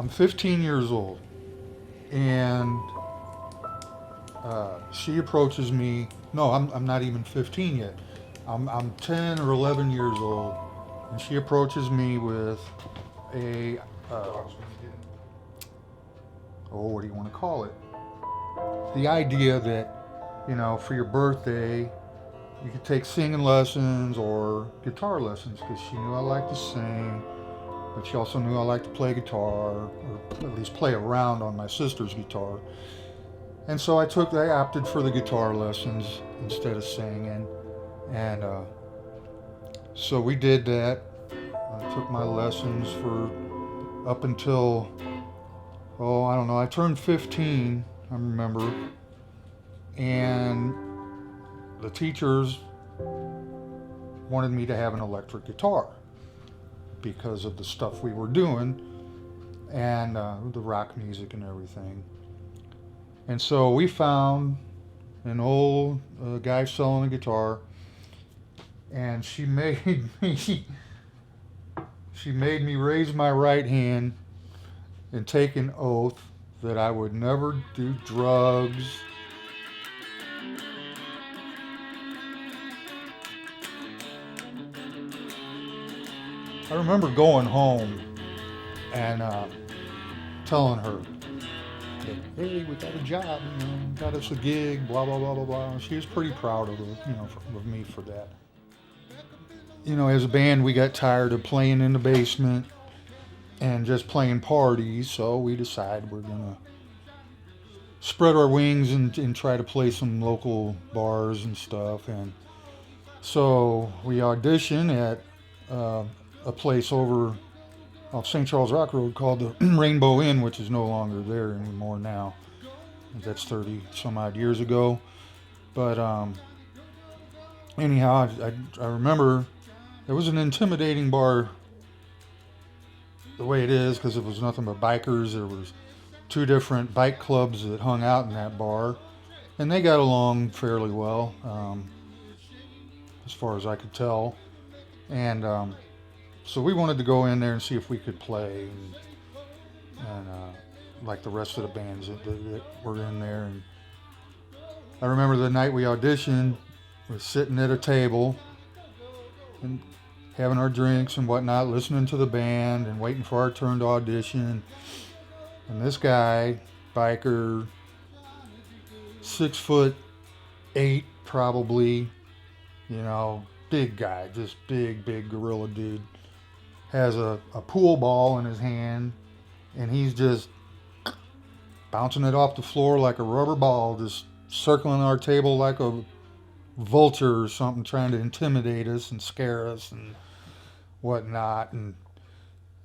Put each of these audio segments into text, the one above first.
I'm 15 years old, and she approaches me. No, I'm not even 15 yet. I'm 10 or 11 years old, and she approaches me with a what do you want to call it? The idea that, for your birthday, you could take singing lessons or guitar lessons, because she knew I liked to sing, but she also knew I liked to play guitar, or at least play around on my sister's guitar. And so I opted for the guitar lessons instead of singing. And so we did that. I took my lessons for up until, I don't know, I turned 15, I remember. And the teachers wanted me to have an electric guitar because of the stuff we were doing and the rock music and everything. And so we found an old guy selling a guitar, and she made me raise my right hand and take an oath that I would never do drugs. I remember going home and telling her that, hey, we got a job, got us a gig, blah, blah, blah, blah, blah. She was pretty proud of me for that. As a band, we got tired of playing in the basement and just playing parties, so we decided we're going to spread our wings and try to play some local bars and stuff. And so we auditioned at a place over off St. Charles Rock Road called the Rainbow Inn, which is no longer there anymore now. That's 30 some odd years ago. But anyhow, I remember it was an intimidating bar the way it is, because it was nothing but bikers. There was 2 different bike clubs that hung out in that bar, and they got along fairly well, as far as I could tell. And so we wanted to go in there and see if we could play, and like the rest of the bands that were in there. And I remember the night we auditioned, we were sitting at a table and having our drinks and whatnot, listening to the band and waiting for our turn to audition. And this guy, biker, 6'8" probably, big guy, just big gorilla dude, has a pool ball in his hand, and he's just bouncing it off the floor like a rubber ball, just circling our table like a vulture or something, trying to intimidate us and scare us and whatnot. And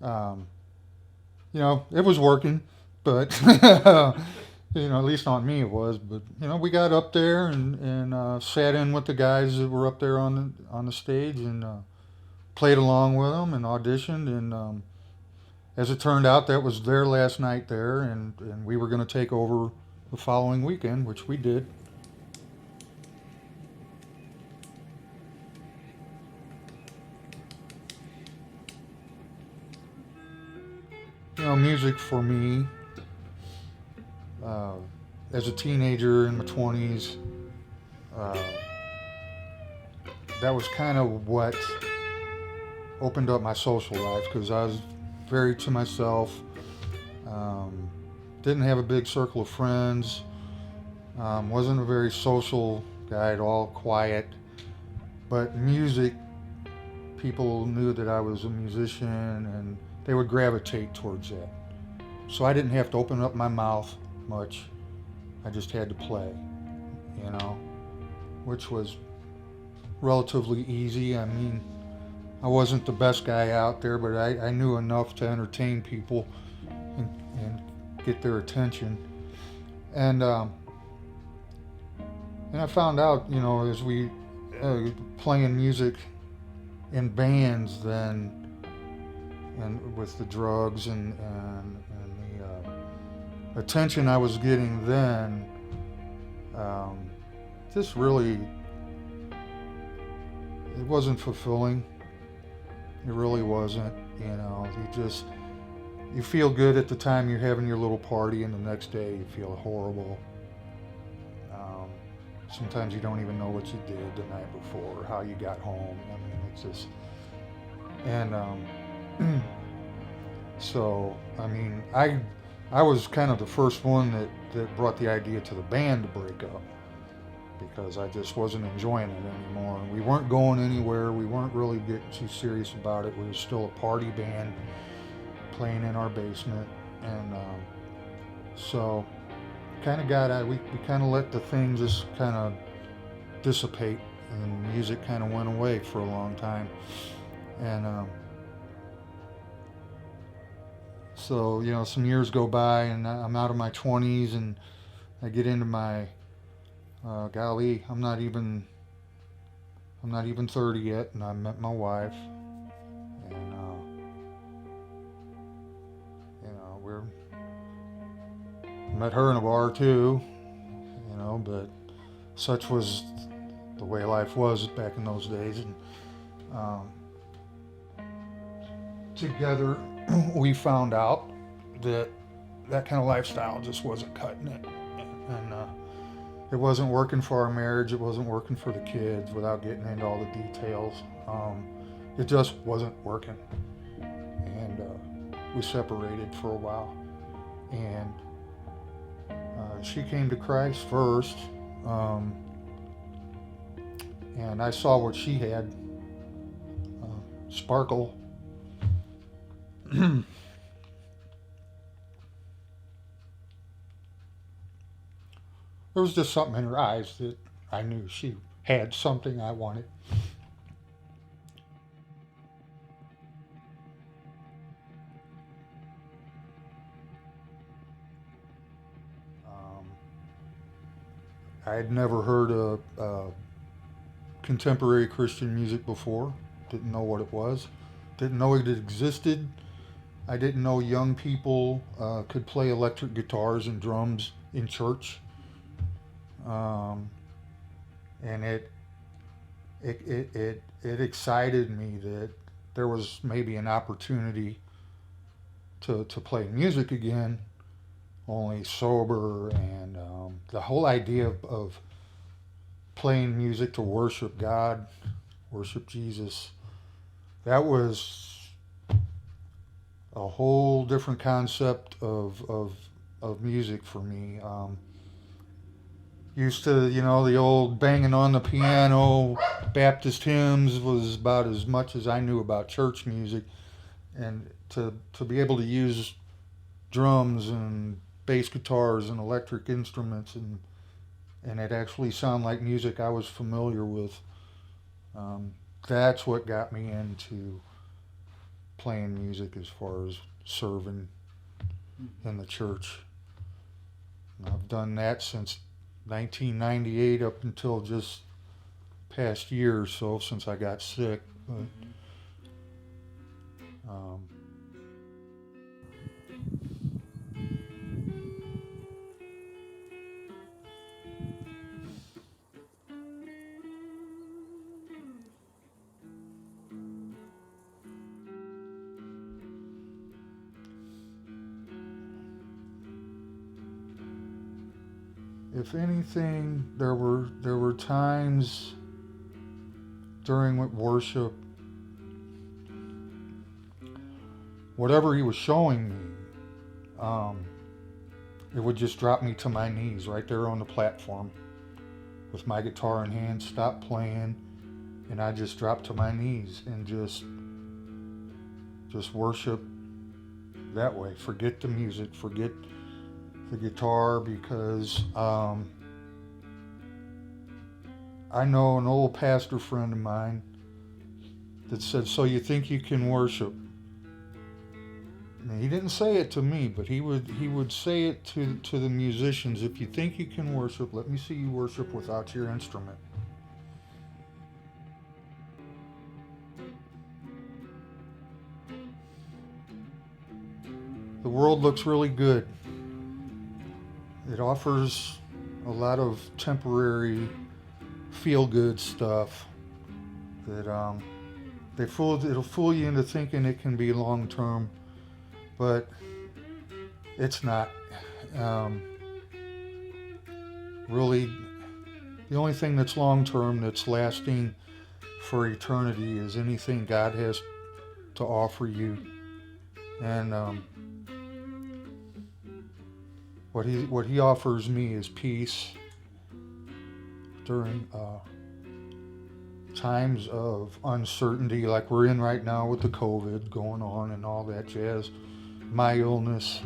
it was working, but at least on me it was. But we got up there and sat in with the guys that were up there on the stage, and played along with them and auditioned. And as it turned out, that was their last night there, and we were going to take over the following weekend, which we did. Music for me, as a teenager in my 20s, that was kind of what opened up my social life, because I was very to myself, didn't have a big circle of friends, wasn't a very social guy at all, quiet. But music, people knew that I was a musician, and they would gravitate towards that. So I didn't have to open up my mouth much. I just had to play, which was relatively easy. I mean, I wasn't the best guy out there, but I knew enough to entertain people and get their attention. And I found out, as we playing music in bands then, and with the drugs and the attention I was getting then, just really, it wasn't fulfilling. It really wasn't. you feel good at the time you're having your little party, and the next day you feel horrible. Um, Sometimes you don't even know what you did the night before or how you got home. I mean, it's just, and so I mean, I was kind of the first one that brought the idea to the band to break up because I just wasn't enjoying it anymore. We weren't going anywhere. We weren't really getting too serious about it. We were still a party band playing in our basement, and so kind of got out. We kind of let the thing just kind of dissipate, and music kind of went away for a long time. And so some years go by, and I'm out of my 20s, and I get into my golly, I'm not even 30 yet, and I met my wife, and we're met her in a bar too, but such was the way life was back in those days, and um, together we found out that that kind of lifestyle just wasn't cutting it, and it wasn't working for our marriage. It wasn't working for the kids. Without getting into all the details, it just wasn't working, and we separated for a while. And she came to Christ first, and I saw what she had, sparkle. There was just something in her eyes that I knew she had something I wanted. Um, I had never heard of contemporary Christian music before. Didn't know what it was. Didn't know it existed. I didn't know young people could play electric guitars and drums in church. Um, and it excited me that there was maybe an opportunity to play music again, only sober, and the whole idea of playing music to worship God, worship Jesus, that was a whole different concept of music for me. Used to, the old banging on the piano, Baptist hymns was about as much as I knew about church music. And to be able to use drums and bass guitars and electric instruments and it actually sound like music I was familiar with, that's what got me into playing music as far as serving in the church. And I've done that since 1998 up until just past year or so since I got sick. But um, if anything, there were times during worship, whatever he was showing me, it would just drop me to my knees right there on the platform with my guitar in hand, stop playing, and I just drop to my knees and just worship that way. Forget the music, forget the guitar, because I know an old pastor friend of mine that said, "So you think you can worship?" And he didn't say it to me, but he would say it to the musicians. "If you think you can worship, let me see you worship without your instrument." The world looks really good. It offers a lot of temporary feel-good stuff that it'll fool you into thinking it can be long-term, but it's not. Um, Really, the only thing that's long term, that's lasting for eternity, is anything God has to offer you. And what He offers me is peace during times of uncertainty, like we're in right now with the COVID going on and all that jazz. My illness.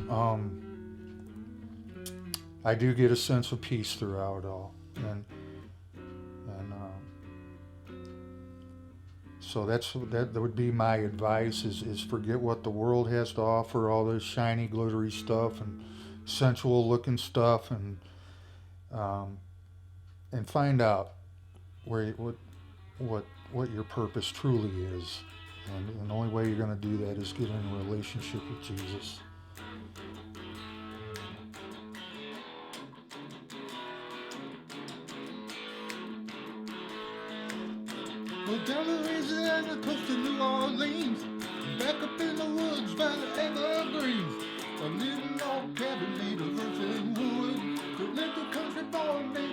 I do get a sense of peace throughout it all, and so that would be my advice: is forget what the world has to offer, all this shiny, glittery stuff and sensual looking stuff, um, and find out where what your purpose truly is. And the only way you're going to do that is get in a relationship with Jesus. Well, down the Louisiana coast to New Orleans, back up in the woods by the evergreens, a little log cabin made of earth and wood, the little country boy named